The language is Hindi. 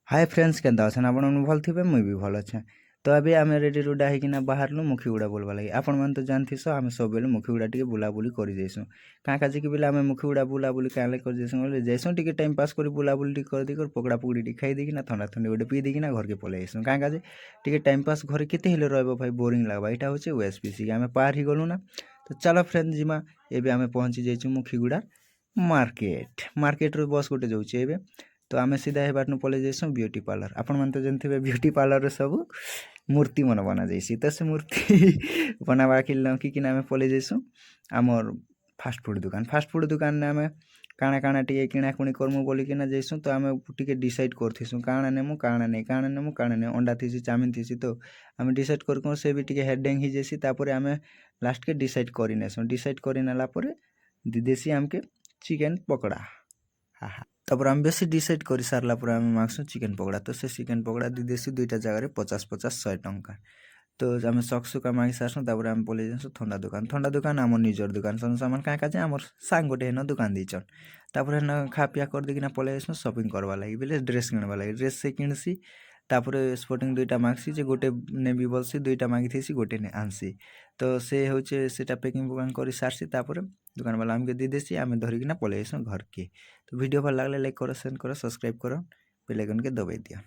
हाय फ्रेंड्स केन्ता अछन आपण मन भल थिबे मुई भी भल अच्छे। तो अभी आम रेडी रुडा होकिना बाहरलु मुखीगुड़ा बोलवा लगे। आपण मन तो जानथिस आम सब बेले मुखीगुड़ा टिके बुलाबुली करि जैसु। काँ काजे कि बेले आम मुखीगुड़ा बुलाबुली काले कर जैसु बोले जैसु टिके टाइम पास करी बुलाबुली टिके कर देकर पकड़ा पकड़ी टिके खाई देकिना ठंडा ठंडी गोटे पी देकिना घर के पलै आइसु। काँ काजे टिके टाइम पास घरे केते हेले रहबो भाई बोरिंग लागबा। एटा होचे ओएसपीसी आम पार ही गलु ना। तो चलो फ्रेंड जिमा एबे आम पहुंची जाइछु मुखीगुड़ा मार्केट। मार्केट रो बस गोटे जाउचे एबे। तो आम सीधा हे बाट पलै जाइसु ब्यूटी पार्लर। आपण मन तो जानथिबे ब्यूटी पार्लर सब मूर्ति मन बना जाइसी। तो से मूर्ति बनावा किना आम पलै जाइसु आमर फास्ट फूड दुकान। फास्ट फूड दुकान ने आम काଣା काଣା टिके किणाकुणी करमु बोलिकिना जाइसु। तो आम टिके डिसाइड करथिसु काଣା नेमु काଣା नै काଣା नेमु काଣା नै अंडा थिसी चाउमिन थिसी। तो आम डिसाइड करकु से भी टिके हेडेंग ही जैसी। तापर आम लास्ट के डिसाइड करिनेसु। डिसाइड करिनेला परे दिदेसी आमके चिकेन पकड़ा। हाँ तापर आम बेसी डिसाइड कर सारा पर आम मागसु चिकेन पकड़ा। तो से चिकेन पकड़ा दिदेसी दुईटा जगह 50-50 100 टंका। तो आम सकसुका मागी सारसु। तापर आम पलै जासु ठंडा दुकान आम निजर दुकान सन सामान काँ काजे आमर सांग गोटे हेन दुकान देइछन। तापर हेन खा पिया कर देकिना पलै जासु शॉपिंग करवा लागि बेले ड्रेस किणवा लागि। ड्रेस से किणसी तापर स्पोर्टिंग दुईटा मागसी जे गोटे नेबी बोलसी दुईटा मागिथेसी गोटे ने आनसी। तो से होचे सेटा पैकिंग बुकिंग करि सारसी। तापर दुकान वाला आमके देदेसी आमे धरिकिना पलै आइसु घर के। तो वीडियो भल लागले लाइक करो शेयर करो सब्सक्राइब करो बेल आइकन के दबाई दियो।